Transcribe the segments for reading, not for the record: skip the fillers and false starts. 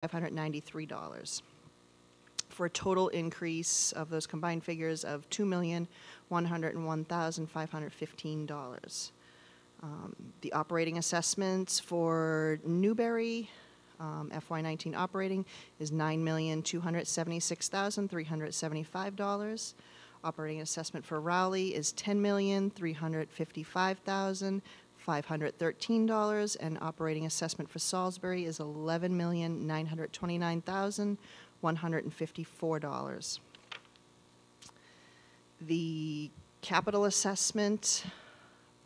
$593, for a total increase of those combined figures of $2,101,515. The operating assessments for Newbury, FY19 operating, is $9,276,375. Operating assessment for Rowley is $10,355,513, and operating assessment for Salisbury is $11,929,154. The capital assessment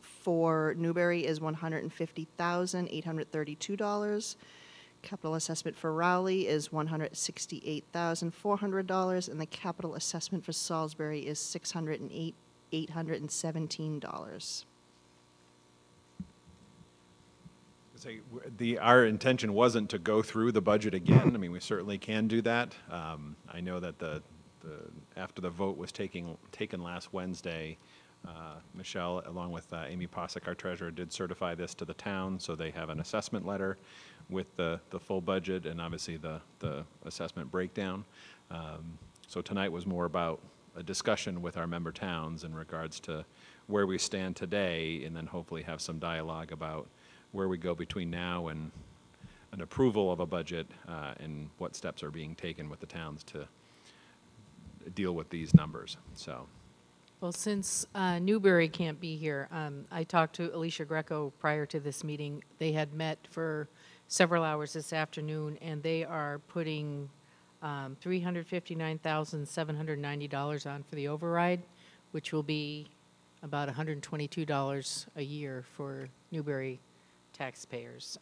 for Newbury is $150,832. Capital assessment for Rowley is $168,400, and the capital assessment for Salisbury is $608,817. Our intention wasn't to go through the budget again. I mean, we certainly can do that. I know that after the vote was taken last Wednesday, Michelle, along with Amy Posick, our treasurer, did certify this to the town, so they have an assessment letter with the full budget and obviously the assessment breakdown. So tonight was more about a discussion with our member towns in regards to where we stand today, and then hopefully have some dialogue about where we go between now and an approval of a budget, and what steps are being taken with the towns to deal with these numbers. So. Well, since Newbury can't be here, I talked to Alicia Greco prior to this meeting. They had met for several hours this afternoon, and they are putting $359,790 on for the override, which will be about $122 a year for Newbury taxpayers.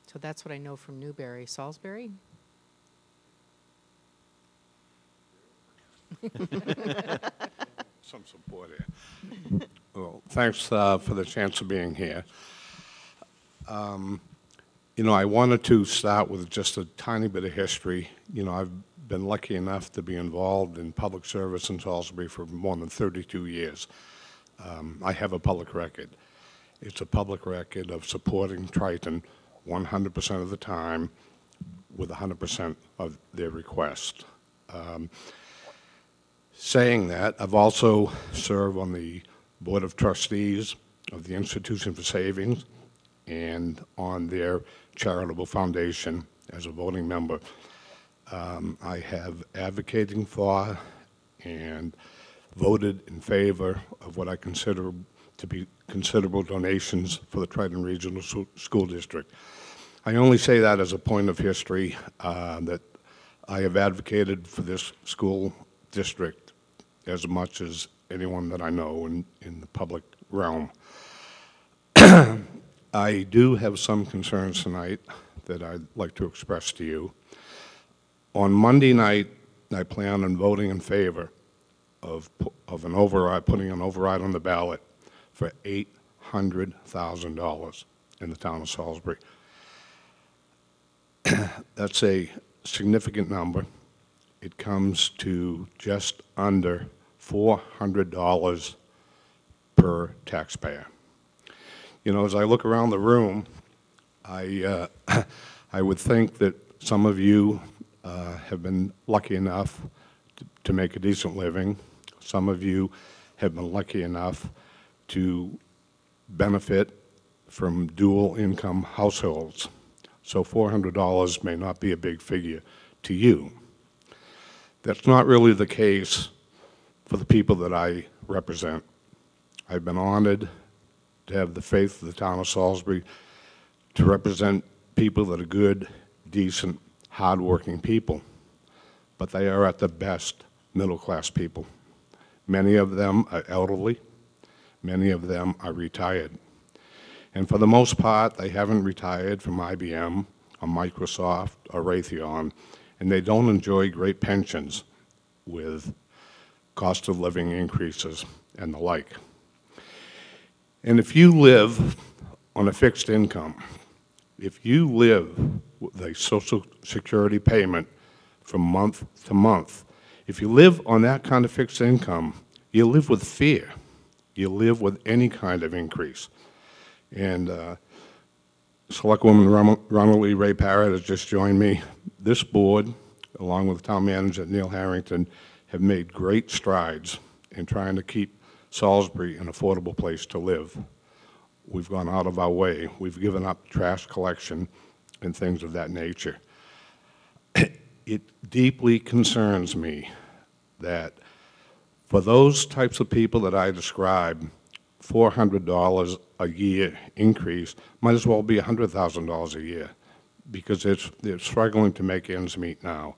So that's what I know from Newbury. Salisbury? Some support here. Well, thanks for the chance of being here. You know, I wanted to start with just a tiny bit of history. You know, I've been lucky enough to be involved in public service in Salisbury for more than 32 years. I have a public record. It's a public record of supporting Triton 100% of the time with 100% of their request. Saying that, I've also served on the Board of Trustees of the Institution for Savings and on their charitable foundation as a voting member. I have advocating for and voted in favor of what I consider to be considerable donations for the Triton Regional School District. I only say that as a point of history, that I have advocated for this school district as much as anyone that I know in the public realm. I do have some concerns tonight that I'd like to express to you. On Monday night, I plan on voting in favor of an override, putting an override on the ballot for $800,000 in the town of Salisbury. That's a significant number. It comes to just under $400 per taxpayer. You know, as I look around the room, I would think that some of you have been lucky enough to make a decent living. Some of you have been lucky enough to benefit from dual income households. So $400 may not be a big figure to you. That's not really the case for the people that I represent. I've been honored to have the faith of the town of Salisbury to represent people that are good, decent, hardworking people, but they are at the best middle-class people. Many of them are elderly. Many of them are retired. And for the most part, they haven't retired from IBM or Microsoft or Raytheon, and they don't enjoy great pensions with cost of living increases and the like. And if you live on a fixed income, if you live with a Social Security payment from month to month, if you live on that kind of fixed income, you live with fear. You live with any kind of increase. And Selectwoman Ronald Lee Ray Parrott has just joined me. This board, along with Town Manager Neil Harrington, have made great strides in trying to keep Salisbury an affordable place to live. We've gone out of our way. We've given up trash collection and things of that nature. It deeply concerns me that for those types of people that I described, $400 a year increase might as well be $100,000 a year because they're struggling to make ends meet now.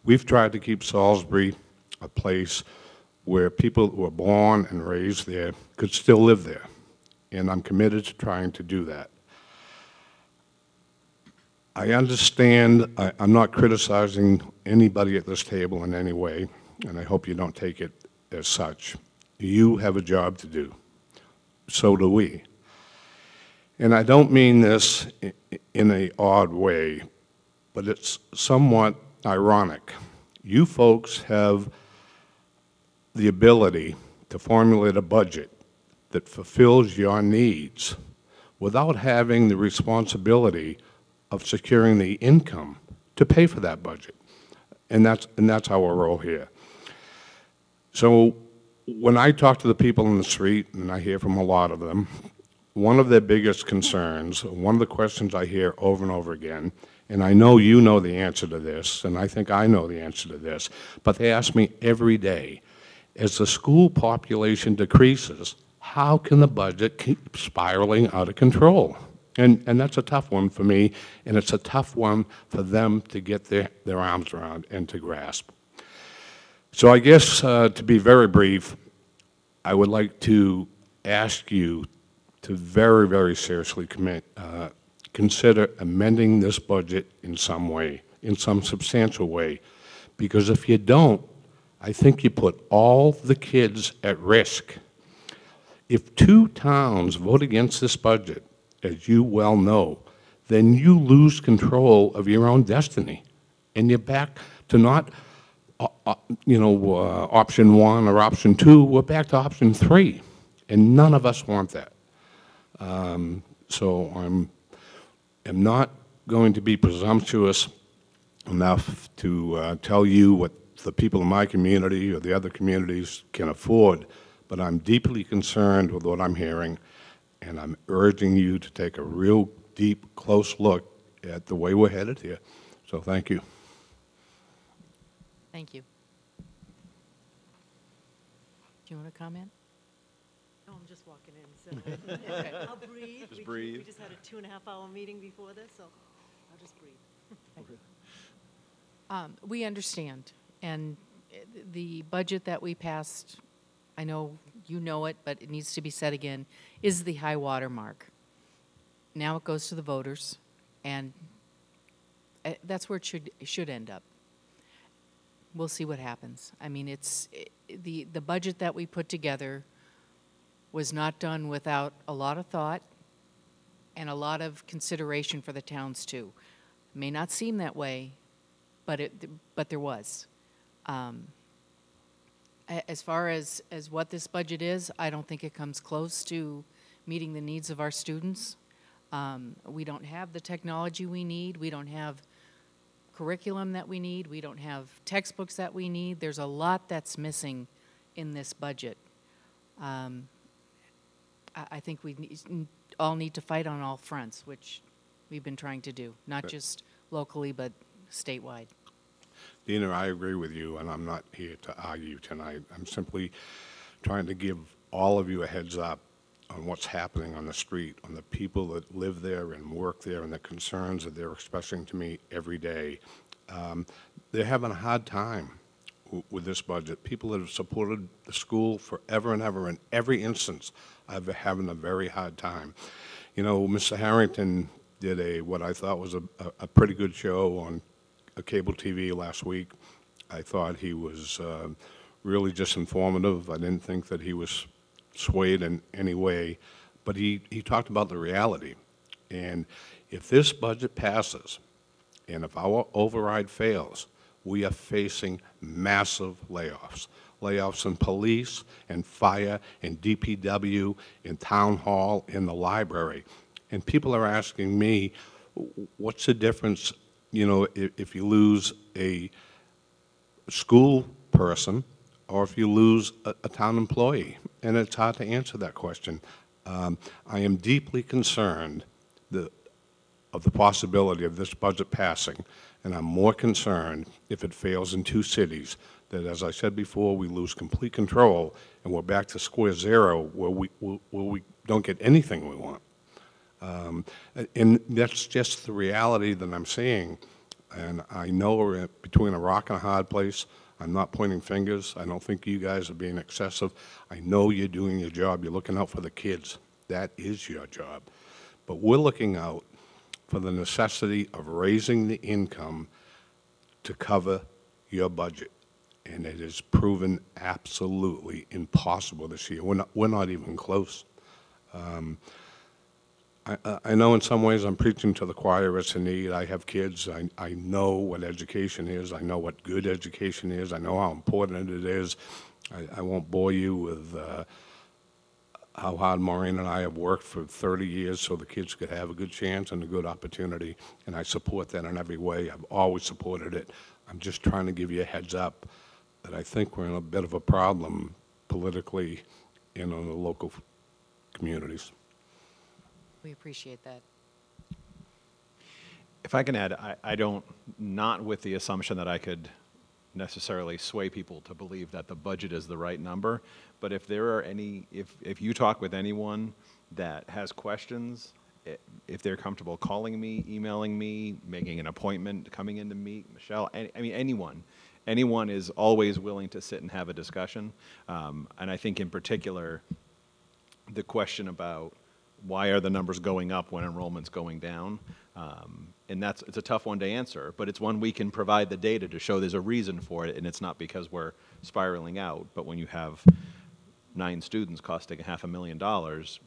We've tried to keep Salisbury a place where people who were born and raised there could still live there, and I'm committed to trying to do that. I understand, I'm not criticizing anybody at this table in any way, and I hope you don't take it as such. You have a job to do. So do we. And I don't mean this in an odd way, but it's somewhat ironic. You folks have the ability to formulate a budget that fulfills your needs without having the responsibility of securing the income to pay for that budget. And that's our role here. So when I talk to the people in the street, and I hear from a lot of them, one of their biggest concerns, one of the questions I hear over and over again, and I know you know the answer to this, and I think I know the answer to this, but they ask me every day, as the school population decreases, how can the budget keep spiraling out of control? And that's a tough one for me, and it's a tough one for them to get their arms around and to grasp. So I guess, to be very brief, I would like to ask you to very, very seriously consider amending this budget in some way, in some substantial way, because if you don't, I think you put all the kids at risk. If 2 towns vote against this budget, as you well know, then you lose control of your own destiny, and you're back to not option 1 or option 2, we're back to option 3, and none of us want that. So I'm not going to be presumptuous enough to tell you what the people in my community or the other communities can afford, but I'm deeply concerned with what I'm hearing, and I'm urging you to take a real deep, close look at the way we're headed here. So thank you. Thank you. Do you want to comment? No, I'm just walking in, so I'll breathe. Just breathe. We just had a 2.5-hour meeting before this, so I'll just breathe. We understand, and the budget that we passed, I know you know it, but it needs to be said again, is the high water mark. Now it goes to the voters, and that's where it should end up. We'll see what happens. I mean, the budget that we put together was not done without a lot of thought and a lot of consideration for the towns too. It may not seem that way, but there was. As far as what this budget is, I don't think it comes close to meeting the needs of our students. We don't have the technology we need. We don't have curriculum that we need. We don't have textbooks that we need. There's a lot that's missing in this budget. I think we all need to fight on all fronts, which we've been trying to do, not just locally, but statewide. Dina, I agree with you, and I'm not here to argue tonight. I'm simply trying to give all of you a heads up on what's happening on the street, on the people that live there and work there, and the concerns that they're expressing to me every day. They're having a hard time with this budget. People that have supported the school forever and ever, in every instance, are having a very hard time. You know, Mr. Harrington did what I thought was a pretty good show on cable TV last week. I thought he was really just informative. I didn't think that he was swayed in any way, but he talked about the reality. And if this budget passes, and if our override fails, we are facing massive layoffs. Layoffs in police and fire and DPW, in town hall, in the library. And people are asking me, what's the difference, you know, if you lose a school person or if you lose a town employee? And it's hard to answer that question. I am deeply concerned of the possibility of this budget passing, and I'm more concerned if it fails in two cities, that, as I said before, we lose complete control and we're back to square zero where we don't get anything we want. And that's just the reality that I'm seeing. And I know we're between a rock and a hard place. I'm not pointing fingers. I don't think you guys are being excessive. I know you're doing your job. You're looking out for the kids. That is your job. But we're looking out for the necessity of raising the income to cover your budget. And it is proven absolutely impossible this year. We're not even close. I know in some ways I'm preaching to the choir as a need. I have kids. I know what education is. I know what good education is. I know how important it is. I won't bore you with how hard Maureen and I have worked for 30 years so the kids could have a good chance and a good opportunity, and I support that in every way. I've always supported it. I'm just trying to give you a heads up that I think we're in a bit of a problem politically and in the local communities. We appreciate that. If I can add, I don't, not with the assumption that I could necessarily sway people to believe that the budget is the right number, but if there are any, if you talk with anyone that has questions, if they're comfortable calling me, emailing me, making an appointment, coming in to meet Michelle, I mean, anyone is always willing to sit and have a discussion. And I think in particular, the question about why are the numbers going up when enrollment's going down? And it's a tough one to answer, but it's one we can provide the data to show there's a reason for it, and it's not because we're spiraling out. But when you have 9 students costing $500,000,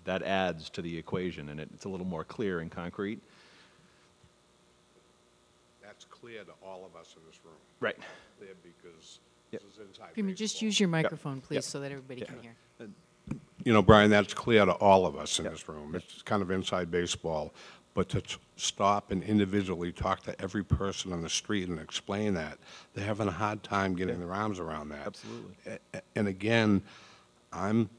that adds to the equation, and it's a little more clear and concrete. That's clear to all of us in this room. Right. Clear because Yep. this is inside Freeman, just baseball. use your microphone, please, Yep. so that everybody can hear. You know, Brian, that's clear to all of us in Yep. this room. It's kind of inside baseball. But to stop and individually talk to every person on the street and explain that, they're having a hard time getting their arms around that. Absolutely. And again, I'm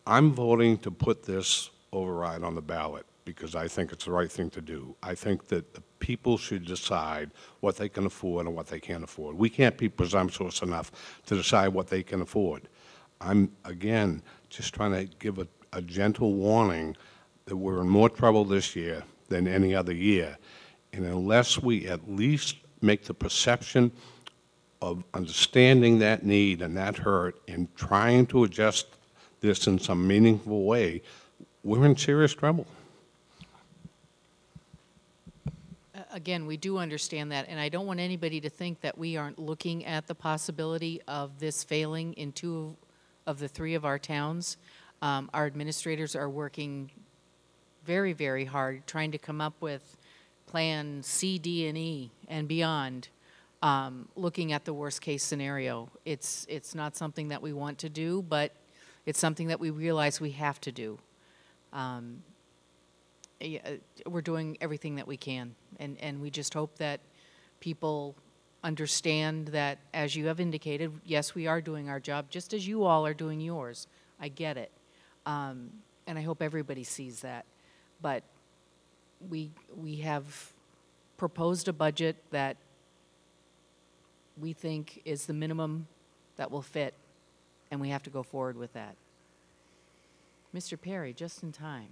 voting to put this override on the ballot because I think it's the right thing to do. I think that the people should decide what they can afford and what they can't afford. We can't be presumptuous enough to decide what they can afford. I'm, again, just trying to give a gentle warning that we're in more trouble this year than any other year. And unless we at least make the perception of understanding that need and that hurt and trying to adjust this in some meaningful way, we're in serious trouble. Again, we do understand that, and I don't want anybody to think that we aren't looking at the possibility of this failing in 2 of the 3 of our towns. Our administrators are working very, very hard trying to come up with plan C, D, and E and beyond, looking at the worst-case scenario. It's not something that we want to do, but it's something that we realize we have to do. We're doing everything that we can, and we just hope that people understand that, as you have indicated, yes, we are doing our job, just as you all are doing yours. I get it. And I hope everybody sees that. But we have proposed a budget that we think is the minimum that will fit, and we have to go forward with that. Mr. Perry, just in time.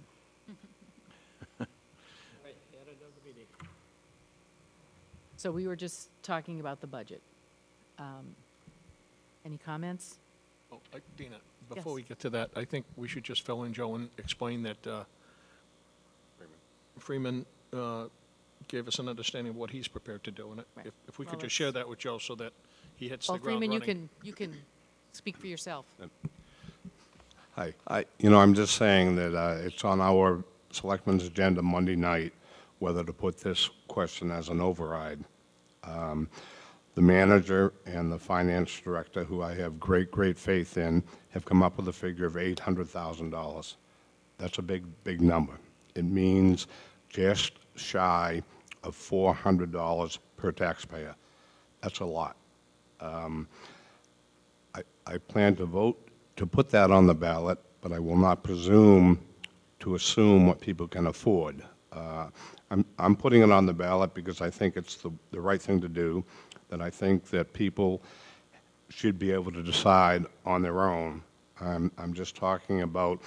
So we were just talking about the budget. Any comments? Oh, Dina, before Yes. we get to that, I think we should just fill in Joe and explain that Freeman gave us an understanding of what he's prepared to do. And Right. if we Well, could just share that with Joe so that he hits Well, the ground Freeman, running. you can speak for yourself. Hi. I'm just saying that it's on our selectmen's agenda Monday night whether to put this question as an override. The manager and the finance director, who I have great, great faith in, have come up with a figure of $800,000. That's a big, big number. it means just shy of $400 per taxpayer. That's a lot. I plan to vote to put that on the ballot, but I will not presume to assume what people can afford. I'm putting it on the ballot because I think it's the right thing to do, that I think that people should be able to decide on their own. I'm just talking about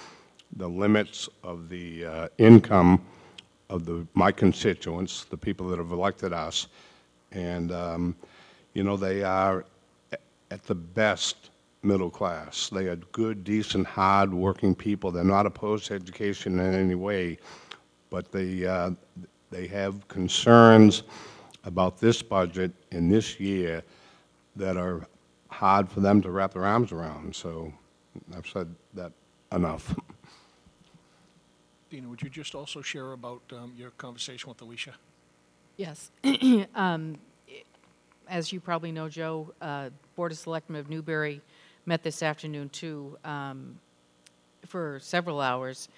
the limits of the income of my constituents, the people that have elected us, and you know, they are at the best middle class. They are good, decent, hard-working people. They're not opposed to education in any way, but they have concerns about this budget in this year that are hard for them to wrap their arms around. So I've said that enough. Dina, would you just also share about your conversation with Alicia? Yes. As you probably know, Joe, Board of Selectmen of Newbury met this afternoon, too, for several hours.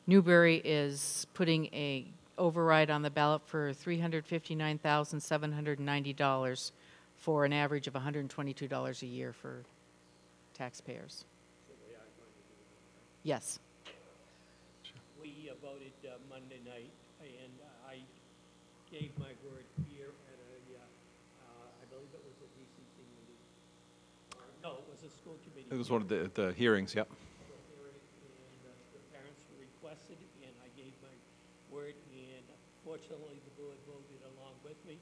Newbury is putting a override on the ballot for $359,790 for an average of $122 a year for taxpayers. Yes. We voted Monday night, and I gave my word here at I believe it was a DCC meeting. No, it was a school committee. It was one of the hearings, yep. Hearing, and the parents requested, and I gave my word, and fortunately the board voted along with me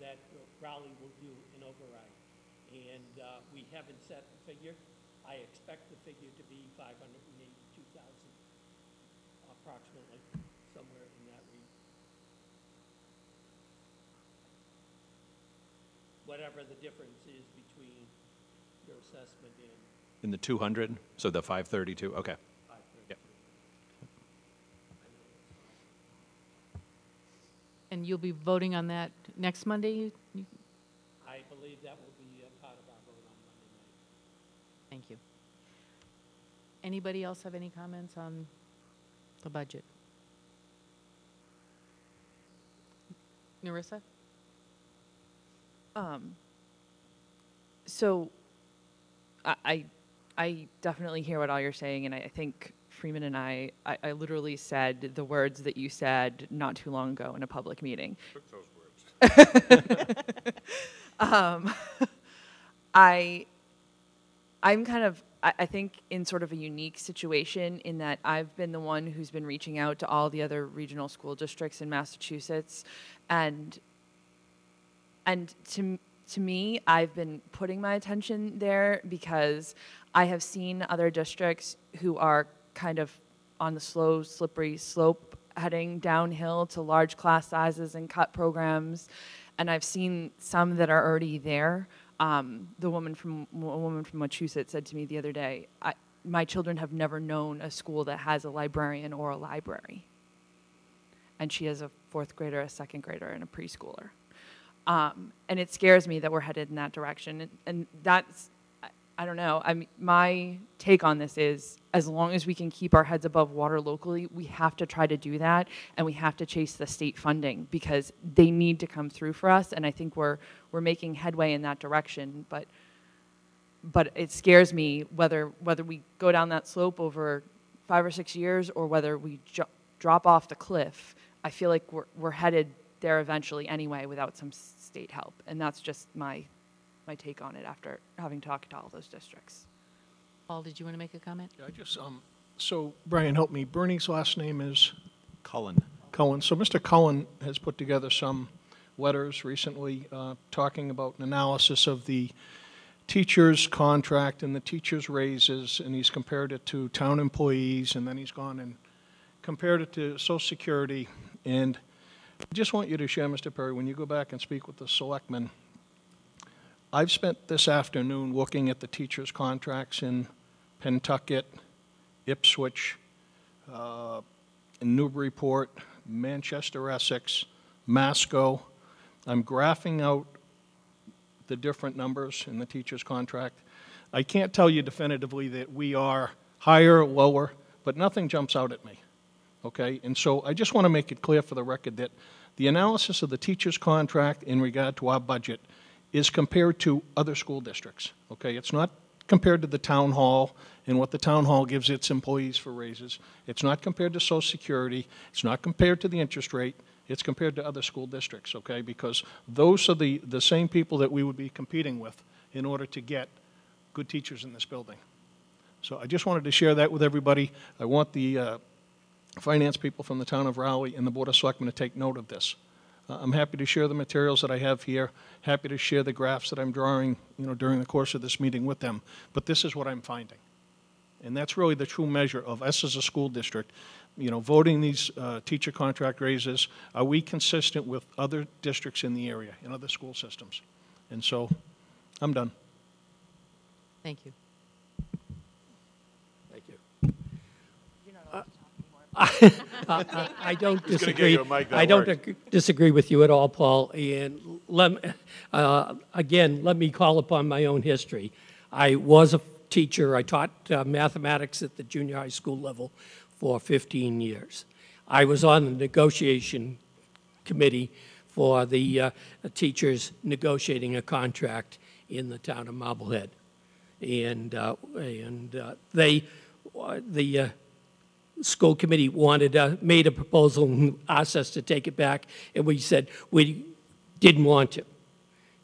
that Raleigh will do an override. And we haven't set the figure. I expect the figure to be $582,000, approximately, somewhere in that region. Whatever the difference is between your assessment and In the 200, so the 532, okay. 532. Yep. And you'll be voting on that next Monday? I believe that will be a part of our vote on Monday night. Thank you. Anybody else have any comments on the budget? Narissa? So I definitely hear what all you're saying, and I think Freeman and I literally said the words that you said not too long ago in a public meeting. Took those words. I'm kind of, I think, in sort of a unique situation in that I've been the one who's been reaching out to all the other regional school districts in Massachusetts, and to me, I've been putting my attention there because I have seen other districts who are kind of on the slow, slippery slope heading downhill to large class sizes and cut programs, and I've seen some that are already there. A woman from Massachusetts said to me the other day, my children have never known a school that has a librarian or a library. And she has a fourth grader, a second grader, and a preschooler. And it scares me that we're headed in that direction. And that's, I don't know, my take on this is, as long as we can keep our heads above water locally, we have to try to do that, and we have to chase the state funding because they need to come through for us, and I think we're making headway in that direction, but it scares me whether we go down that slope over 5 or 6 years or whether we drop off the cliff. I feel like we're headed there eventually anyway without some state help, and that's just my take on it after having talked to all those districts. Paul, did you want to make a comment? Yeah, I just, so Brian, help me. Bernie's last name is Cullen. Cullen. So Mr. Cullen has put together some letters recently talking about an analysis of the teacher's contract and the teacher's raises, and he's compared it to town employees, and then he's gone and compared it to Social Security. And I just want you to share, Mr. Perry, when you go back and speak with the selectmen, I've spent this afternoon looking at the teachers' contracts in Pentucket, Ipswich, in Newburyport, Manchester, Essex, Masco. I'm graphing out the different numbers in the teacher's contract. I can't tell you definitively that we are higher or lower, but nothing jumps out at me. okay? And so I just want to make it clear for the record that the analysis of the teacher's contract in regard to our budget is compared to other school districts, okay? It's not compared to the town hall and what the town hall gives its employees for raises. It's not compared to Social Security. It's not compared to the interest rate. It's compared to other school districts, okay? Because those are the same people that we would be competing with in order to get good teachers in this building. So I just wanted to share that with everybody. I want the finance people from the town of Raleigh and the Board of Selectmen to take note of this. I'm happy to share the materials that I have here, happy to share the graphs that I'm drawing, during the course of this meeting with them. But this is what I'm finding. And that's really the true measure of us as a school district. Voting these teacher contract raises, are we consistent with other districts in the area, in other school systems? And so, I'm done. Thank you. Thank you. I don't He's gonna get disagree. you a mic that I don't works. disagree with you at all, Paul. And again, let me call upon my own history. I was a teacher. I taught mathematics at the junior high school level for 15 years. I was on the negotiation committee for the teachers negotiating a contract in the town of Marblehead, and the school committee made a proposal and asked us to take it back, and we said we didn't want to.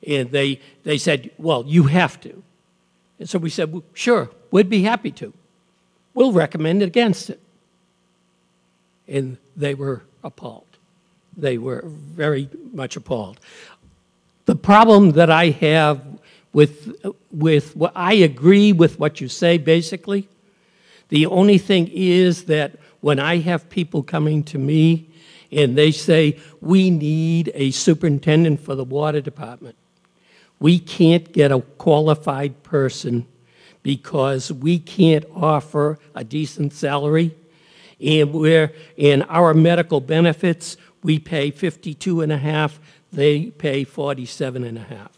And they said, well, you have to. And so we said, well, sure, we'd be happy to. We'll recommend against it. And they were appalled. They were very much appalled. The problem that I have with what I agree with what you say, basically. The only thing is that when I have people coming to me and they say, we need a superintendent for the water department, we can't get a qualified person because we can't offer a decent salary, and we're in our medical benefits, we pay 52.5, they pay 47.5.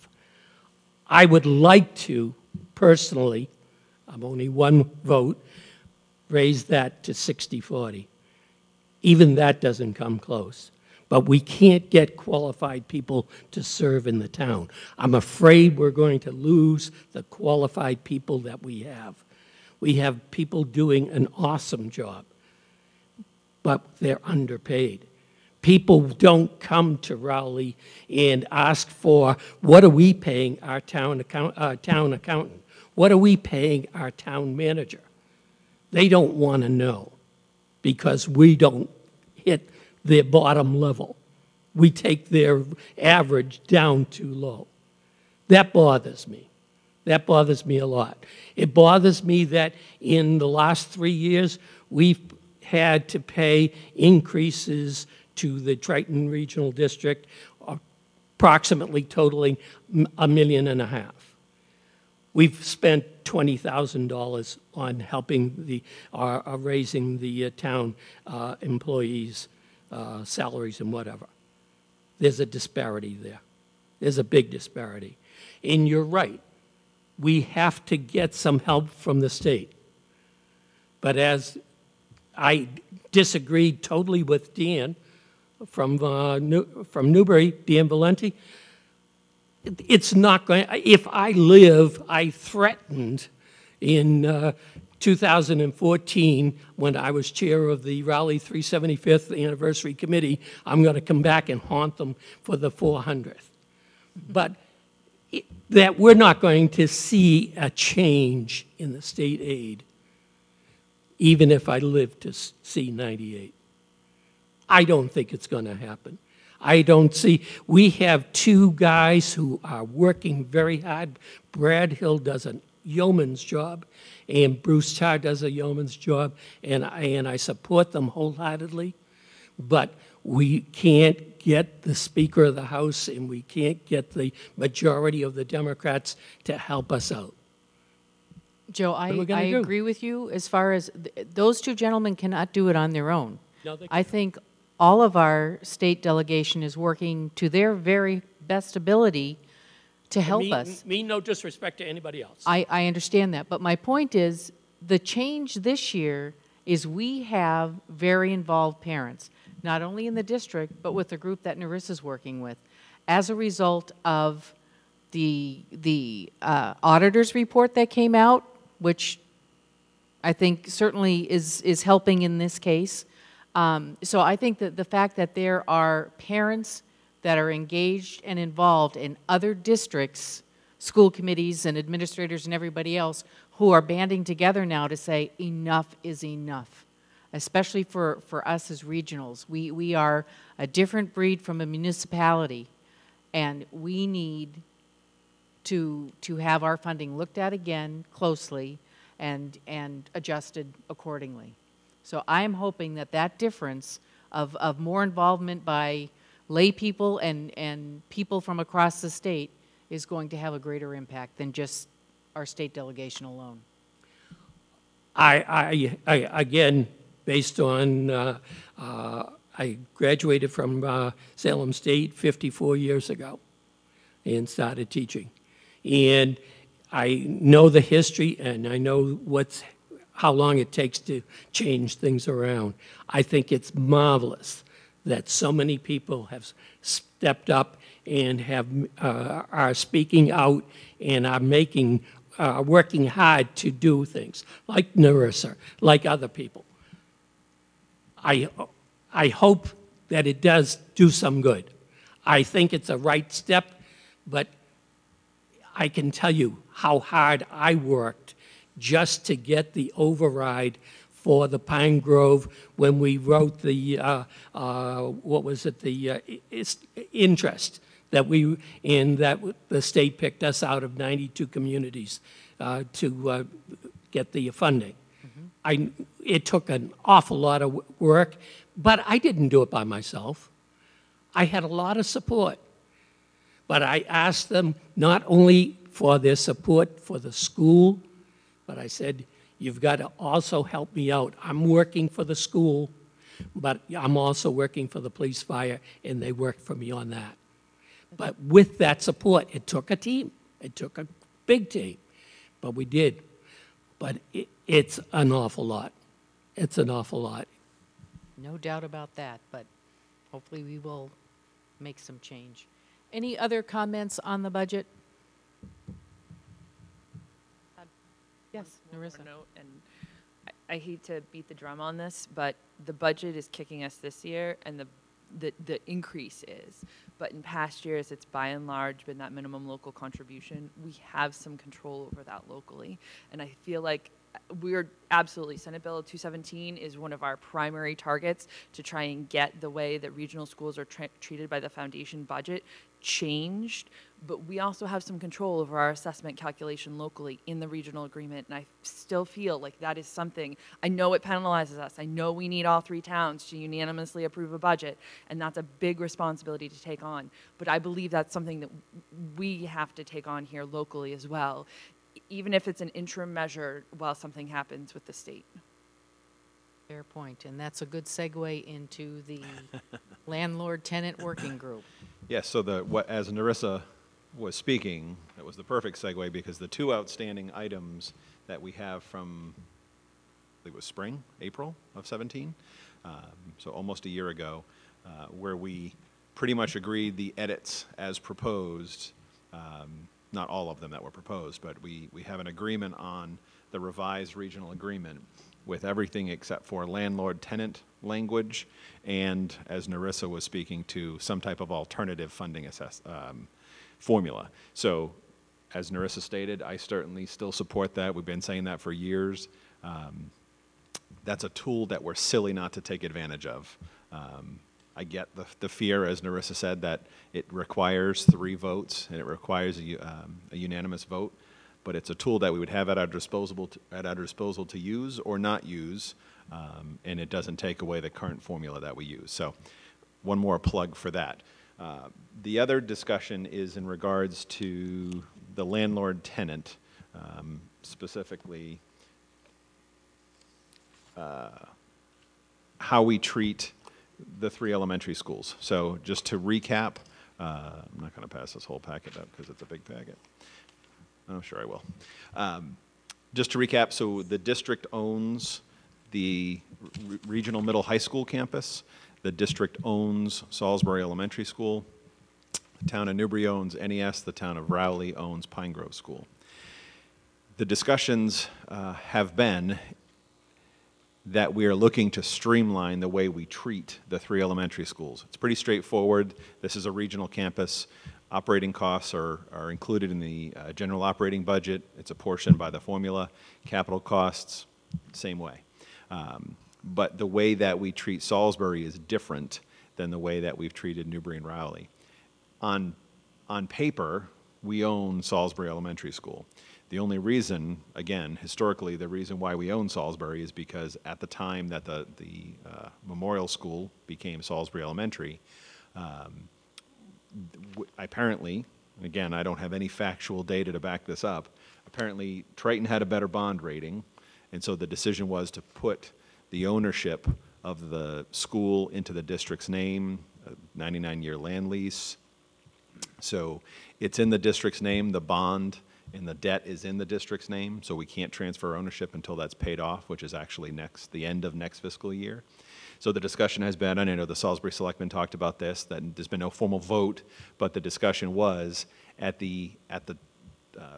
I would like to, personally, I'm only one vote, raise that to 60-40. Even that doesn't come close. But we can't get qualified people to serve in the town. I'm afraid we're going to lose the qualified people that we have. We have people doing an awesome job, but they're underpaid. People don't come to Raleigh and ask for, what are we paying our town accountant? What are we paying our town manager? They don't want to know because we don't hit their bottom level. We take their average down too low. That bothers me. That bothers me a lot. It bothers me that in the last 3 years, we've had to pay increases to the Triton Regional District, approximately totaling $1.5 million. We've spent $20,000 on helping raising the town employees' salaries and whatever. There's a disparity there. There's a big disparity. And you're right. We have to get some help from the state. But as I disagreed totally with Dan from Newbury, Dan Valenti, it's not going. If I threatened in 2014 when I was chair of the Raleigh 375th Anniversary Committee, I'm going to come back and haunt them for the 400th. But that we're not going to see a change in the state aid, even if I live to see 98. I don't think it's going to happen. I don't see, we have two guys who are working very hard. Brad Hill does a yeoman's job, and Bruce Tarr does a yeoman's job, and I support them wholeheartedly, but we can't get the Speaker of the House and we can't get the majority of the Democrats to help us out. Joe, I we gonna do? agree with you as far as those two gentlemen cannot do it on their own. No, they I think all of our state delegation is working to their very best ability to help us. Mean no disrespect to anybody else. I understand that, but my point is the change this year is we have very involved parents, not only in the district, but with the group that Narissa's working with. As a result of the auditor's report that came out, which I think certainly is helping in this case. So I think that the fact that there are parents that are engaged and involved in other districts, school committees and administrators and everybody else, who are banding together now to say enough is enough, especially for us as regionals. We are a different breed from a municipality, and we need to have our funding looked at again closely and adjusted accordingly. So I am hoping that that difference of more involvement by lay people and people from across the state is going to have a greater impact than just our state delegation alone. I again, based on, I graduated from Salem State 54 years ago and started teaching. And I know the history, and I know how long it takes to change things around. I think it's marvelous that so many people have stepped up and are speaking out and are working hard to do things, like Narissa, like other people. I hope that it does do some good. I think it's a right step, but I can tell you how hard I worked just to get the override for the Pine Grove when we wrote the, what was it, the interest that the state picked us out of 92 communities to get the funding. It took an awful lot of work, but I didn't do it by myself. I had a lot of support. But I asked them not only for their support for the school, but I said, you've got to also help me out. I'm working for the school, but I'm also working for the police fire, and they worked for me on that. But with that support, it took a team. It took a big team, but we did. But it's an awful lot. It's an awful lot. No doubt about that, but hopefully we will make some change. Any other comments on the budget? Yes, Narissa. Note, and I hate to beat the drum on this, but the budget is kicking us this year, and the increase is. But in past years, it's by and large been that minimum local contribution. We have some control over that locally, and I feel like we're absolutely, Senate Bill 217 is one of our primary targets to try and get the way that regional schools are treated by the foundation budget changed, but we also have some control over our assessment calculation locally in the regional agreement, and I still feel like that is something, I know it penalizes us, I know we need all 3 towns to unanimously approve a budget, and that's a big responsibility to take on, but I believe that's something that we have to take on here locally as well, even if it's an interim measure while something happens with the state. Fair point, and that's a good segue into the landlord-tenant working group. Yes, so as Narissa was speaking, that was the perfect segue, because the 2 outstanding items that we have from, I think it was spring, April of 17, so almost a year ago, where we pretty much agreed the edits as proposed, not all of them that were proposed, but we have an agreement on the revised regional agreement with everything except for landlord-tenant language, and, as Narissa was speaking to, some type of alternative funding formula. So, as Narissa stated, I certainly still support that. We've been saying that for years. That's a tool that we're silly not to take advantage of. I get the fear, as Narissa said, that it requires 3 votes and it requires a unanimous vote, but it's a tool that we would have at our disposal to use or not use, and it doesn't take away the current formula that we use. So, one more plug for that. The other discussion is in regards to the landlord-tenant, specifically how we treat the 3 elementary schools. So just to recap, I'm not going to pass this whole packet up because it's a big packet. Oh, sure I will. Just to recap, so the district owns the regional middle high school campus. The district owns Salisbury Elementary School. The town of Newbury owns NES. The town of Rowley owns Pine Grove School. The discussions have been that we are looking to streamline the way we treat the 3 elementary schools. It's pretty straightforward. This is a regional campus. Operating costs are included in the general operating budget. It's apportioned by the formula. Capital costs, same way. But the way that we treat Salisbury is different than the way that we've treated Newbury and Rowley. On paper, we own Salisbury Elementary School. The only reason, again, historically, the reason why we own Salisbury is because at the time that the memorial school became Salisbury Elementary, apparently, again, I don't have any factual data to back this up, apparently Triton had a better bond rating, and so the decision was to put the ownership of the school into the district's name, a 99-year land lease. So it's in the district's name, the bond and the debt is in the district's name, so we can't transfer ownership until that's paid off, which is actually the end of next fiscal year. So the discussion has been, and I know the Salisbury Selectmen talked about this, that there's been no formal vote, but the discussion was at the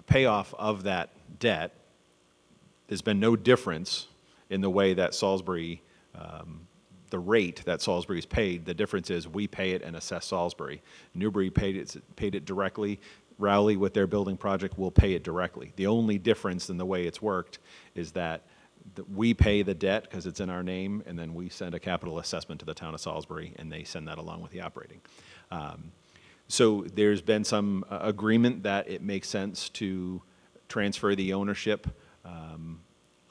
payoff of that debt, there's been no difference in the way that Salisbury, the rate that Salisbury is paid. The difference is we pay it and assess Salisbury. Newbury paid it directly. Rowley, with their building project, will pay it directly. The only difference in the way it's worked is that we pay the debt because it's in our name, and then we send a capital assessment to the town of Salisbury, and they send that along with the operating. So there's been some agreement that it makes sense to transfer the ownership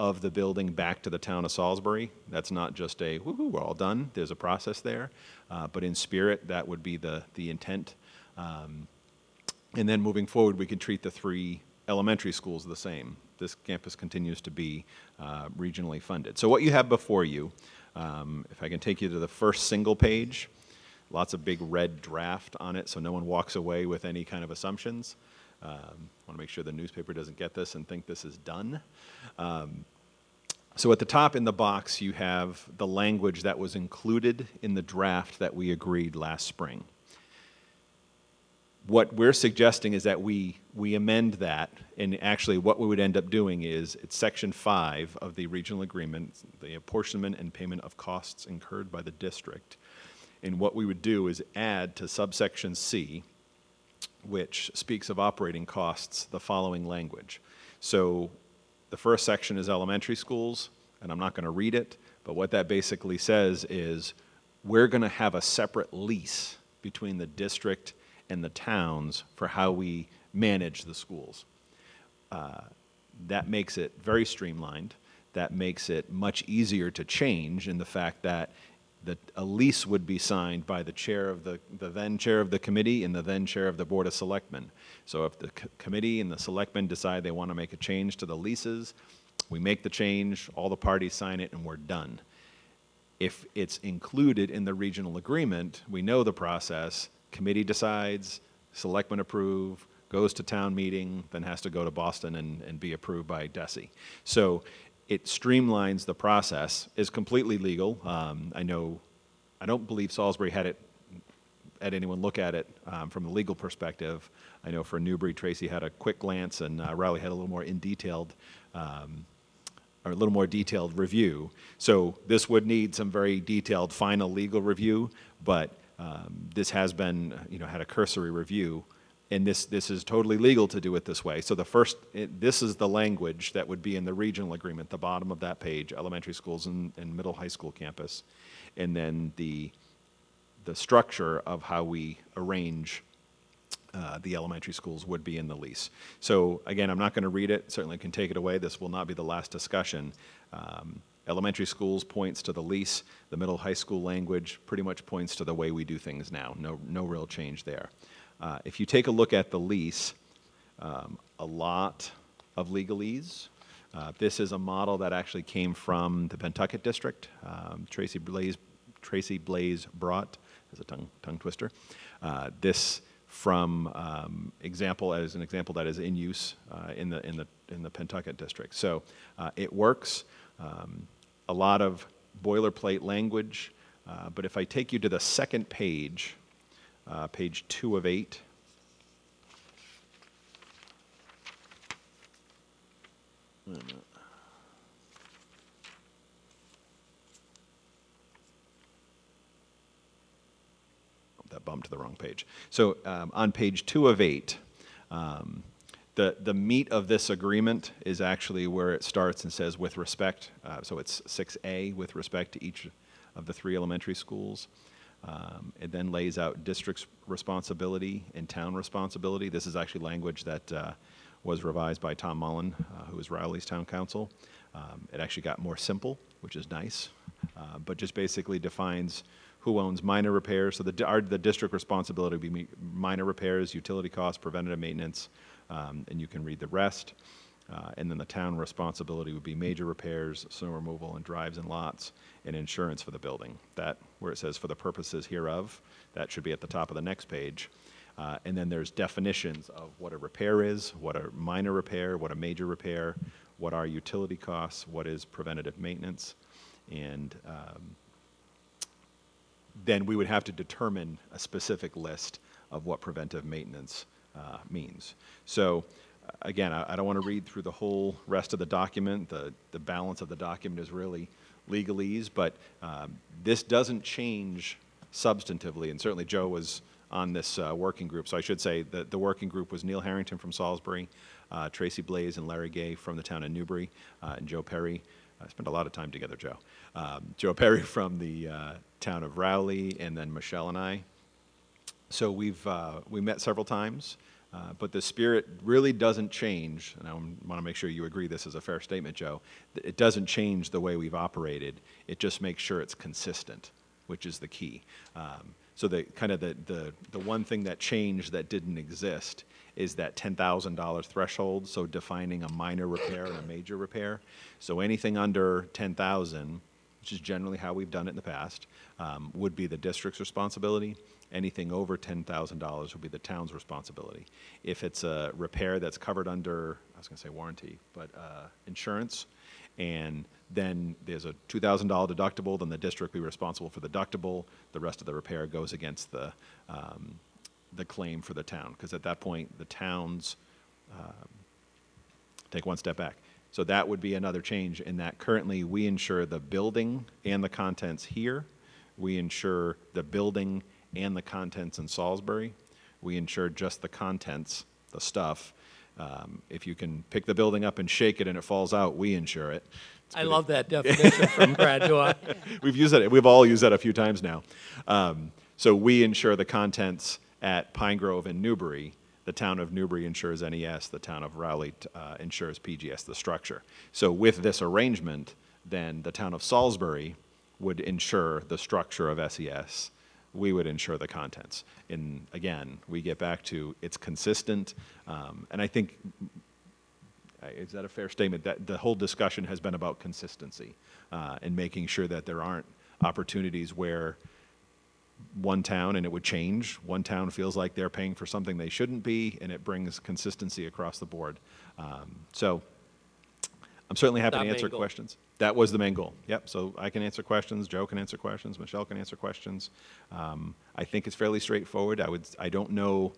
of the building back to the town of Salisbury. That's not just a, woohoo, we're all done. There's a process there. But in spirit, that would be the intent. And then moving forward, we could treat the 3 elementary schools the same. This campus continues to be regionally funded. So what you have before you, if I can take you to the first single page, lots of big red draft on it so no one walks away with any kind of assumptions. I want to make sure the newspaper doesn't get this and think this is done. So at the top in the box, you have the language that was included in the draft that we agreed last spring. What we're suggesting is that we amend that, and actually what we would end up doing is, it's section 5 of the regional agreement, the apportionment and payment of costs incurred by the district. And what we would do is add to subsection C, which speaks of operating costs, the following language. So the first section is elementary schools, and I'm not going to read it, but what that basically says is we're going to have a separate lease between the district and the towns for how we manage the schools. That makes it very streamlined. That makes it much easier to change in the fact that a lease would be signed by the chair of the then chair of the committee and the then chair of the Board of Selectmen. So if the committee and the selectmen decide they want to make a change to the leases, we make the change, all the parties sign it, and we're done. If it's included in the regional agreement, we know the process. Committee decides, selectmen approve, goes to town meeting, then has to go to Boston and be approved by DESI. So it streamlines the process, is completely legal. I don't believe Salisbury had anyone look at it from a legal perspective. I know for Newbury, Tracy had a quick glance, and Rowley had a little more a little more detailed review. So this would need some very detailed final legal review, but this has been, had a cursory review, and this is totally legal to do it this way. So this is the language that would be in the regional agreement, the bottom of that page, elementary schools and middle high school campus, and then the structure of how we arrange the elementary schools would be in the lease. So again, I'm not going to read it. Certainly can take it away. This will not be the last discussion. Elementary schools points to the lease. The middle high school language pretty much points to the way we do things now. No real change there. If you take a look at the lease, a lot of legalese. This is a model that actually came from the Pentucket district. Tracy Blaze brought, as a tongue twister, this from an example that is in use in the Pentucket district. So it works. a lot of boilerplate language, but if I take you to the second page, page 2 of 8, wait a minute. That bumped to the wrong page. So on page 2 of 8, the meat of this agreement is actually where it starts and says with respect, so it's 6A, with respect to each of the 3 elementary schools. It then lays out district's responsibility and town responsibility. This is actually language that was revised by Tom Mullen, who is Rowley's town council. It actually got more simple, which is nice, but just basically defines who owns minor repairs. So the district responsibility would be minor repairs, utility costs, preventative maintenance, and you can read the rest. And then the town responsibility would be major repairs, snow removal, and drives and lots, and insurance for the building. That, where it says for the purposes hereof, that should be at the top of the next page. And then there's definitions of what a repair is, what a minor repair, what a major repair, what are utility costs, what is preventative maintenance, and then we would have to determine a specific list of what preventive maintenance means. So again, I don't want to read through the whole rest of the document. The balance of the document is really legalese, but this doesn't change substantively, and certainly Joe was on this working group. So I should say that the working group was Neil Harrington from Salisbury, Tracy Blaze and Larry Gay from the town of Newbury, and Joe Perry. I spent a lot of time together, Joe. Joe Perry from the town of Rowley, and then Michelle and I. So we met several times, but the spirit really doesn't change, and I want to make sure you agree this is a fair statement, Joe. It doesn't change the way we've operated. It just makes sure it's consistent, which is the key. So the one thing that changed that didn't exist is that $10,000 threshold, so defining a minor repair and a major repair. So anything under $10,000, which is generally how we've done it in the past, would be the district's responsibility. Anything over $10,000 would be the town's responsibility. If it's a repair that's covered under, I was going to say warranty, but insurance, and then there's a $2,000 deductible, then the district will be responsible for the deductible. The rest of the repair goes against the claim for the town, because at that point, the towns take one step back. So that would be another change in that currently we insure the building and the contents here. We insure the building and the contents in Salisbury. We insure just the contents, the stuff. If you can pick the building up and shake it and it falls out, we insure it. I love that definition from Gradua. We've used it. We've all used that a few times now. So we insure the contents at Pine Grove and Newbury. The town of Newbury insures NES. The town of Rowley insures PGS, the structure. So with this arrangement, then the town of Salisbury would insure the structure of SES. We would insure the contents. And again, we get back to it's consistent. And I think, is that a fair statement? That the whole discussion has been about consistency and making sure that there aren't opportunities where one town, and it would change, one town feels like they're paying for something they shouldn't be, and it brings consistency across the board. So I'm certainly happy to answer questions. That was the main goal. Yep, so I can answer questions, Joe can answer questions, Michelle can answer questions. I think it's fairly straightforward. I don't know,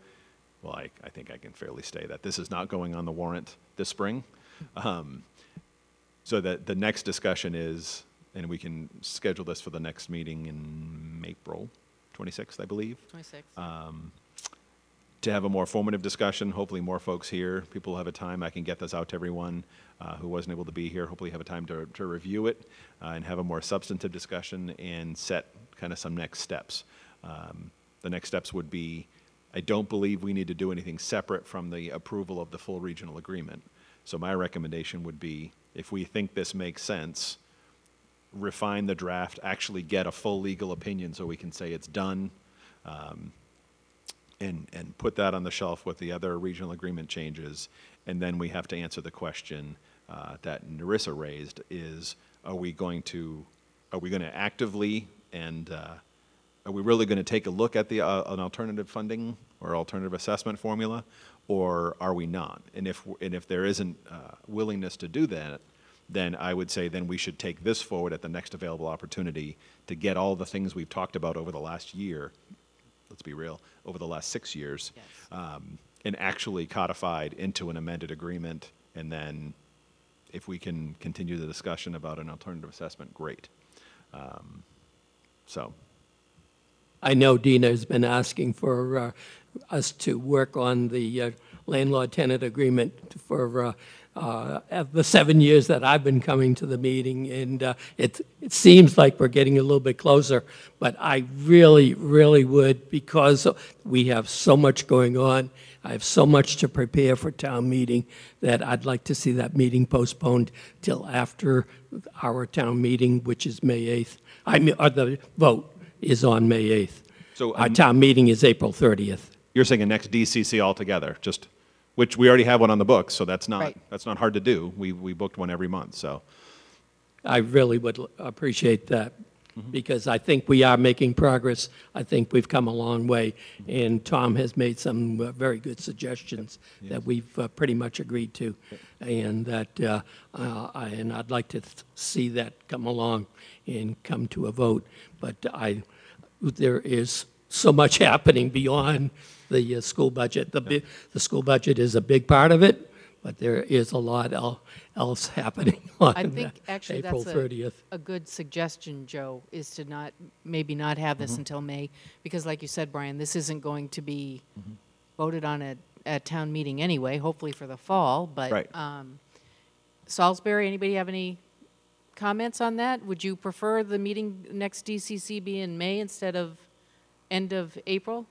well, I think I can fairly say that this is not going on the warrant this spring. So that the next discussion is, and we can schedule this for the next meeting in April 26th, I believe. 26th. To have a more formative discussion, hopefully more folks here. People have a time. I can get this out to everyone who wasn't able to be here. Hopefully have a time to review it and have a more substantive discussion and set kind of some next steps. The next steps would be, I don't believe we need to do anything separate from the approval of the full regional agreement. So my recommendation would be, if we think this makes sense, refine the draft, actually get a full legal opinion so we can say it's done, and put that on the shelf with the other regional agreement changes. And then we have to answer the question that Narissa raised is, are we going to actively and are we really going to take a look at the an alternative funding or alternative assessment formula, or are we not? And if there isn't willingness to do that, then I would say then we should take this forward at the next available opportunity to get all the things we've talked about over the last year, let's be real, over the last 6 years, and actually codified into an amended agreement. And then if we can continue the discussion about an alternative assessment, great. So. I know Dina has been asking for us to work on the landlord-tenant agreement for the 7 years that I've been coming to the meeting, and it seems like we're getting a little bit closer, but I really, really would, because we have so much going on, I have so much to prepare for town meeting, that I'd like to see that meeting postponed till after our town meeting, which is May 8th. I mean, the vote is on May 8th. So our town meeting is April 30th. You're saying a next DCC altogether, just, which we already have one on the books, so that's not, Right. that's not hard to do. We booked one every month, so. I really would appreciate that, because I think we are making progress. I think we've come a long way, and Tom has made some very good suggestions that we've pretty much agreed to, and that and I'd like to see that come along and come to a vote. But there is so much happening beyond the school budget. The school budget is a big part of it, but there is a lot else happening on I think actually April that's 30th. a good suggestion, Joe, is to maybe not have this until May, because like you said, Brian, this isn't going to be voted on at town meeting anyway, hopefully for the fall, but Right. Salisbury, anybody have any comments on that? Would you prefer the meeting next DCC be in May instead of end of April?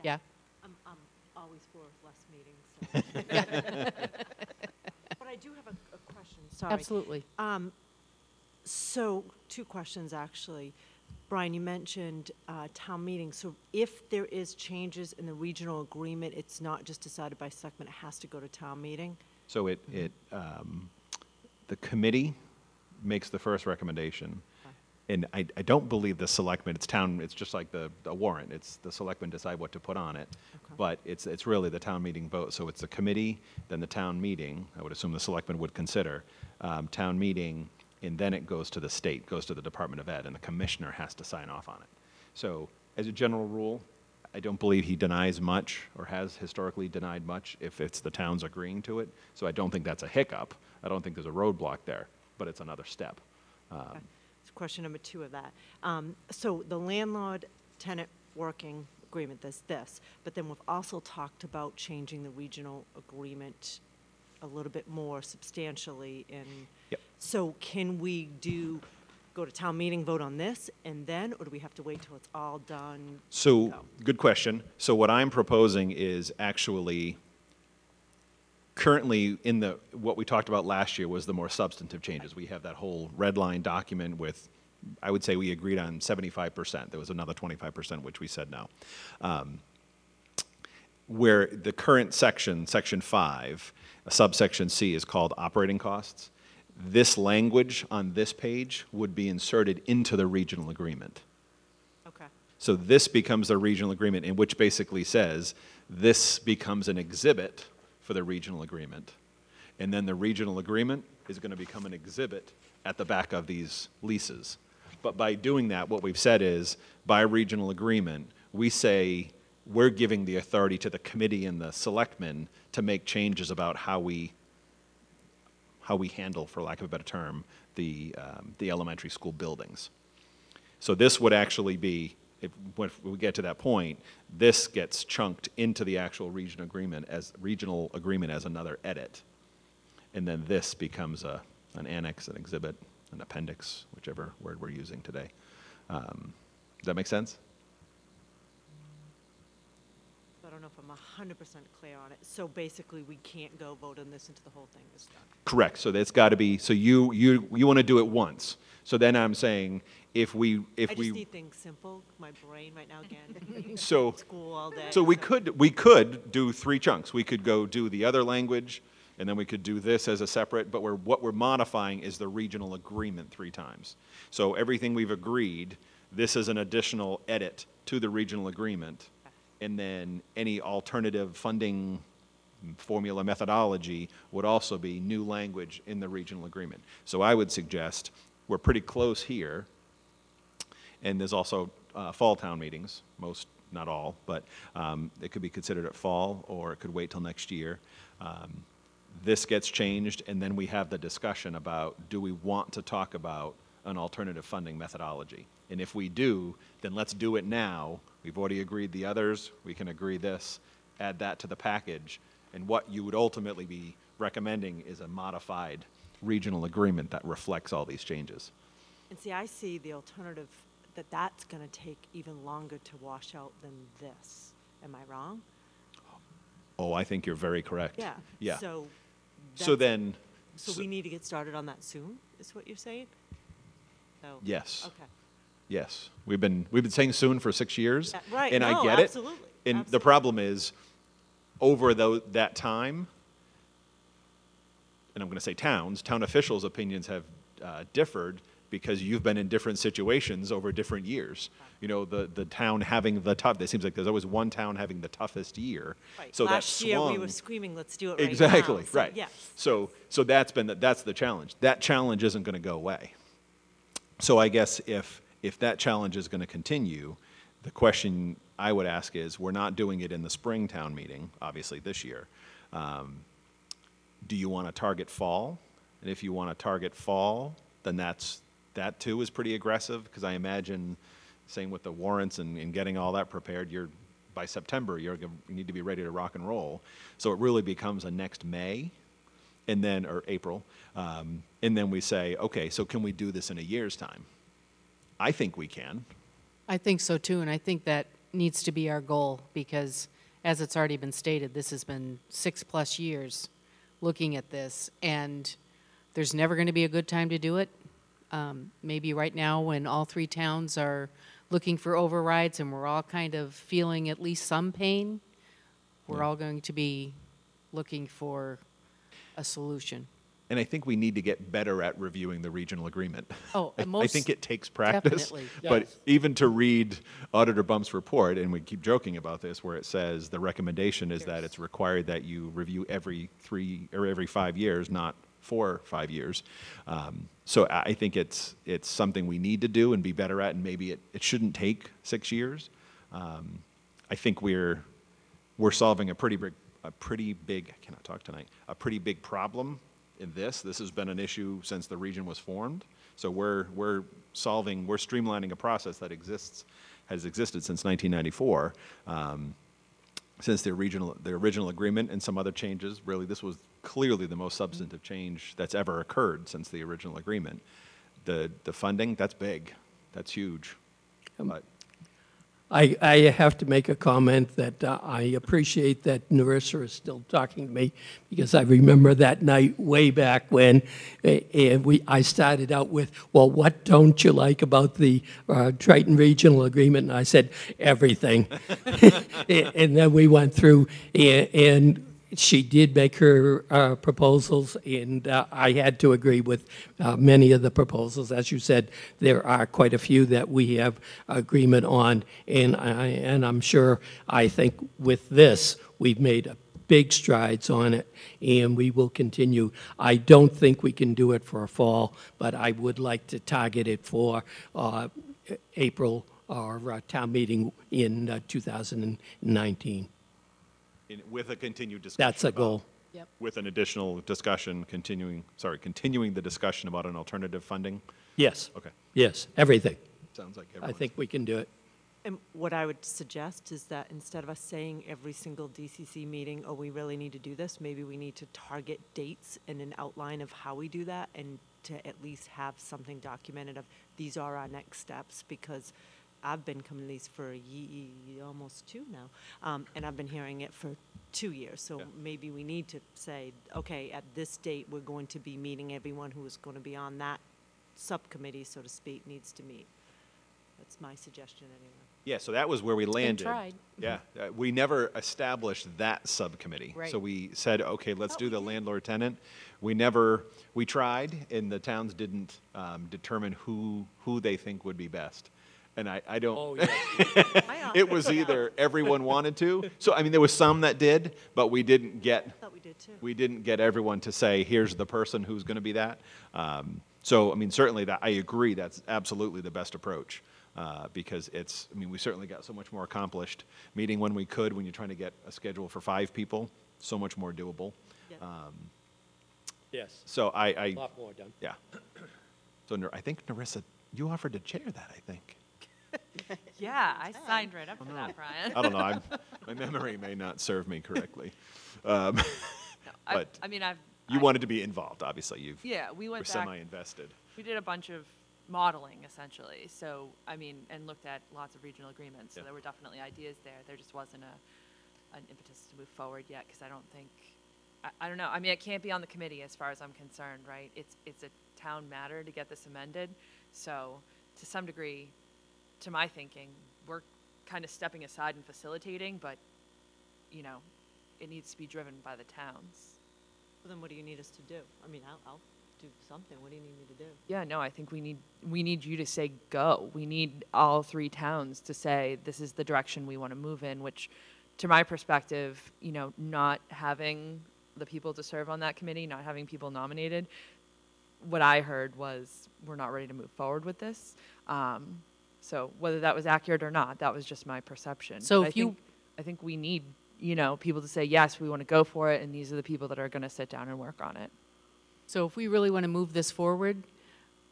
Yeah. I'm always for less meetings. So. But I do have a question, sorry. Absolutely. So, two questions, actually. Brian, you mentioned town meeting. So if there is changes in the regional agreement, it's not just decided by selectmen, it has to go to town meeting? So the committee makes the first recommendation, and I don't believe the selectmen, it's just like the warrant, it's the selectmen decide what to put on it, but it's really the town meeting vote, so it's the committee, then the town meeting, I would assume the selectmen would consider, town meeting, and then it goes to the state, goes to the Department of Ed, and the commissioner has to sign off on it. So as a general rule, I don't believe he denies much, or has historically denied much, if it's the towns agreeing to it. So I don't think that's a hiccup. I don't think there's a roadblock there, but it's another step. Okay. So question number 2 of that. So the landlord-tenant working agreement, there's this, but then we've also talked about changing the regional agreement a little bit more substantially in. Yep. So can we go to town meeting, vote on this, and then, or do we have to wait till it's all done? So, Go. good question. So what I'm proposing is actually, currently what we talked about last year was the more substantive changes. We have that whole red line document with, I would say we agreed on 75%. There was another 25%, which we said no. Where the current section 5, subsection C, is called operating costs. This language on this page would be inserted into the regional agreement. Okay. So this becomes a regional agreement, in which basically says this becomes an exhibit for the regional agreement. And then the regional agreement is going to become an exhibit at the back of these leases. But by doing that, what we've said is, by regional agreement, we say we're giving the authority to the committee and the selectmen to make changes about how we handle, for lack of a better term, the elementary school buildings. So this would actually be, if we get to that point, this gets chunked into the actual regional agreement as another edit. And then this becomes an annex, an exhibit, an appendix, whichever word we're using today. Does that make sense? I don't know if I'm 100% clear on it. So basically, we can't go vote on this until the whole thing is done. Correct. So that's got to be, so you want to do it once. So then I'm saying, I just need things simple. My brain right now, again. So- School all day. So we could do 3 chunks. We could go do the other language, and then we could do this as a separate, but what we're modifying is the regional agreement 3 times. So everything we've agreed, this is an additional edit to the regional agreement, and then any alternative funding formula methodology would also be new language in the regional agreement. So I would suggest we're pretty close here, and there's also fall town meetings, most, not all, but it could be considered at fall, or it could wait till next year. This gets changed, and then we have the discussion about, do we want to talk about an alternative funding methodology? And if we do, then let's do it now. We've already agreed the others, we can agree this, add that to the package, and what you would ultimately be recommending is a modified regional agreement that reflects all these changes. And see, I see the alternative, that's going to take even longer to wash out than this. Am I wrong? Oh, I think you're very correct. Yeah. Yeah. So So that's- then, So we need to get started on that soon, is what you're saying? So. yes. Okay. Yes, we've been saying soon for 6 years. Yeah, right. And I No, get it. absolutely, And the absolutely. problem is, over that time, and I'm going to say town officials' opinions have differed because you've been in different situations over different years. You know, the town having the tough, it seems like there's always one town having the toughest year. Right. So Last that year, we swung- were screaming, let's do it right now. Exactly, So, right. Yes. So that's the challenge. That challenge isn't going to go away. So I guess if that challenge is going to continue, the question I would ask is, we're not doing it in the spring town meeting, obviously this year. Do you want to target fall? And if you want to target fall, then that too is pretty aggressive, because I imagine, same with the warrants and getting all that prepared, by September, you need to be ready to rock and roll. So it really becomes a next May, and then, or April, and then we say, okay, so can we do this in a year's time? I think we can. I think so too, and I think that needs to be our goal, because as it's already been stated, this has been 6+ years looking at this, and there's never going to be a good time to do it. Maybe right now, when all 3 towns are looking for overrides and we're all kind of feeling at least some pain, we're all going to be looking for a solution. And I think we need to get better at reviewing the regional agreement. Oh, I most think it takes practice. definitely. But Yes. even to read Auditor Bump's report, and we keep joking about this, where it says the recommendation is that it's required that you review every 3 or every 5 years, not 4 or 5 years. So I think it's something we need to do and be better at, and maybe it shouldn't take 6 years. I think we're solving a pretty big, I cannot talk tonight, a pretty big problem in this. This has been an issue since the region was formed. So we're streamlining a process that has existed since 1994. Since the original agreement and some other changes, really this was clearly the most substantive change that's ever occurred since the original agreement. The funding, that's big, that's huge. But I have to make a comment that I appreciate that Narissa is still talking to me, because I remember that night way back when I started out with, well, what don't you like about the Triton Regional Agreement? And I said, everything. And then we went through, and she did make her proposals, and I had to agree with many of the proposals. As you said, there are quite a few that we have agreement on, and I'm sure, I think with this, we've made big strides on it, and we will continue. I don't think we can do it for a fall, but I would like to target it for April or town meeting in 2019. with a continued discussion. That's a about- goal. Yep. With an additional discussion, continuing the discussion about an alternative funding. Yes. Okay, Yes, everything. sounds like I everyone's. think we can do it. And what I would suggest is that instead of us saying every single DCC meeting, oh, we really need to do this, maybe we need to target dates and an outline of how we do that, and to at least have something documented of, these are our next steps, because I've been coming to these for almost 2 now, and I've been hearing it for 2 years. So Yeah. maybe we need to say, okay, at this date, we're going to be meeting, everyone who is going to be on that subcommittee, so to speak, needs to meet. That's my suggestion anyway. Yeah, so that was where we landed. tried. Yeah, we never established that subcommittee. Right. So we said, okay, let's Oh, do we the did. landlord-tenant. We tried, and the towns didn't determine who they think would be best. And I don't. Oh, yes. I It offered was it out. either everyone wanted to. So, I mean, there was some that did, but we didn't get, I thought we did too. we didn't get everyone to say, here's the person who's going to be that. So, I mean, certainly that, I agree, that's absolutely the best approach. Because it's, I mean, we certainly got so much more accomplished meeting when we could, when you're trying to get a schedule for 5 people, so much more doable. Yeah. Yes, So a lot more done. yeah. So I think, Narissa, you offered to chair that, I think. Yeah, I signed right up for that, Brian. I don't know, my memory may not serve me correctly. No, But I mean, you wanted to be involved, obviously, yeah, we were went back. semi-invested. We did a bunch of modeling, essentially. So, I mean, and looked at lots of regional agreements. So Yeah. there were definitely ideas there. There just wasn't an impetus to move forward yet, because I don't think, I don't know. I mean, it can't be on the committee as far as I'm concerned, right? It's a town matter to get this amended. So, to some degree, to my thinking, we're kind of stepping aside and facilitating, but, you know, it needs to be driven by the towns. Well, then what do you need us to do? I mean, I'll do something. What do you need me to do? Yeah, no, I think we need you to say go. We need all 3 towns to say this is the direction we want to move in, which to my perspective, you know, not having the people to serve on that committee, not having people nominated, what I heard was we're not ready to move forward with this. So whether that was accurate or not, that was just my perception. So But if you- I think we need, you know, people to say, yes, we want to go for it, and these are the people that are going to sit down and work on it. So if we really want to move this forward,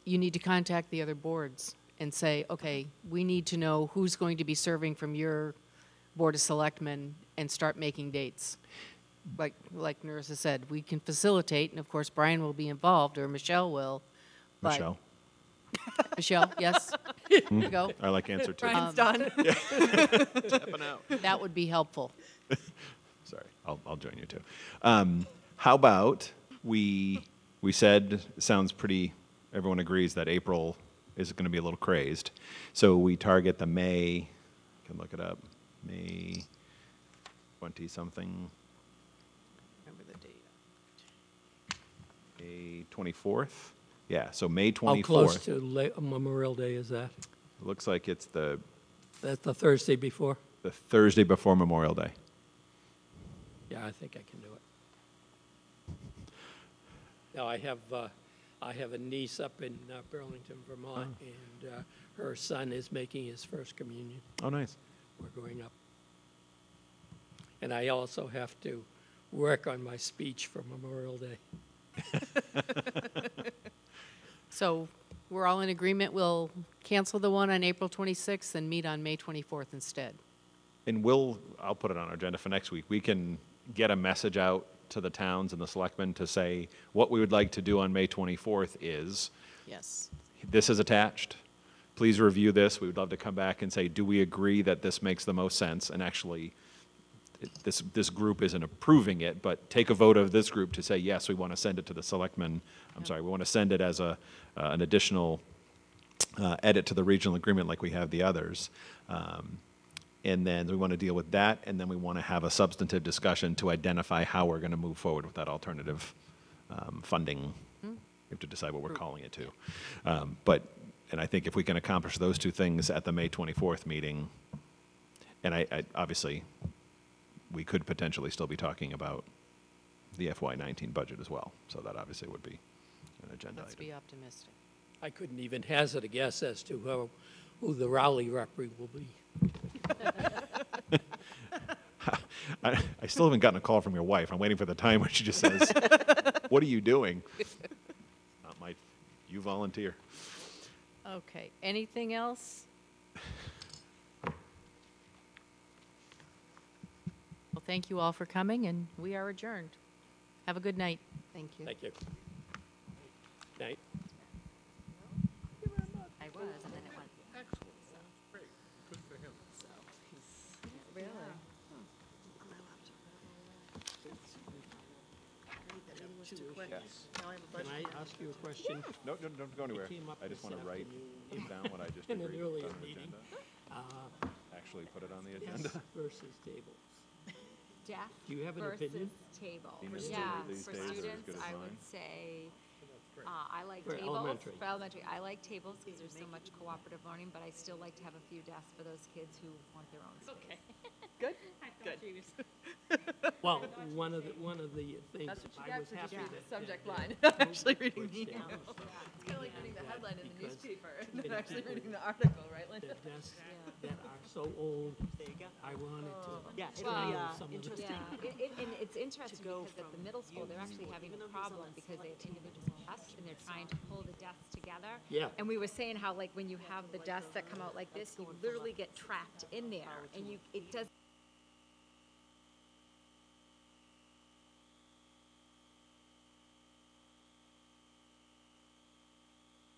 you need to contact the other boards and say, okay, we need to know who's going to be serving from your Board of Selectmen and start making dates. Like Narissa said, we can facilitate, and of course, Brian will be involved, or Michelle will. but- Michelle, Michelle, yes? There you go. I like answer 2. Brian's done. Tapping out. That would be helpful. Sorry, I'll join you too. How about we said, it sounds pretty, everyone agrees that April is going to be a little crazed. So we target the May, I can look it up, May 20-something, Remember the date. May 24th? Yeah, so May 24th. How close to Memorial Day is that? Looks like it's the That's the Thursday before? Thursday before Memorial Day. Yeah, I think I can do it. Now, I have a niece up in Burlington, Vermont, and her son is making his first communion. Oh, nice. We're going up. And I also have to work on my speech for Memorial Day. So we're all in agreement, we'll cancel the one on April 26th and meet on May 24th instead. And I'll put it on our agenda for next week. We can get a message out to the towns and the selectmen to say what we would like to do on May 24th is, Yes. this is attached. Please review this. We would love to come back and say, do we agree that this makes the most sense? And actually, this group isn't approving it, but take a vote of this group to say, yes, we want to send it to the selectmen. We want to send it as an additional edit to the regional agreement like we have the others. And then we want to deal with that, and then we want to have a substantive discussion to identify how we're going to move forward with that alternative funding. We have to decide what we're calling it too. And I think if we can accomplish those 2 things at the May 24th meeting, and I obviously, we could potentially still be talking about the FY19 budget as well. So that obviously would be an agenda Let's item. be optimistic. I couldn't even hazard a guess as to who the Rowley rep will be. I still haven't gotten a call from your wife. I'm waiting for the time when she just says, what are you doing? Not my, you volunteer. Okay, anything else? Well, thank you all for coming, and we are adjourned. Have a good night. Thank you. Thank you. Night. I was, and then it went. Can I ask you a question? No, don't go anywhere. came up I just this want to write afternoon down what I just in an agreed earlier on the meeting. agenda. Actually put it on the agenda. Versus tables. Deaf Do you have an versus opinion? table. Dean, is Yeah, these for days are as students, good as I mine? would say I like For tables. elementary. For elementary, I like tables because there's so much cooperative learning, but I still like to have a few desks for those kids who want their own space. Good? Well, one of the things That's what you I get was for just happy reading that. the subject that, line, uh, actually reading the puts email. down It's kind of like reading the headline in the because newspaper and many then actually people- reading the article, right, The Linda? desks that are so old, There you go. I wanted to. Yeah, it'll Well, be some of the- interesting. Yeah, and it's interesting go because at the from middle school, they're you, actually having even a though he's on problem that because they have select team, individual desks and they're trying to pull the desks together. Yeah. And we were saying how like when you have the desks that come out like this, you literally get trapped in there and it does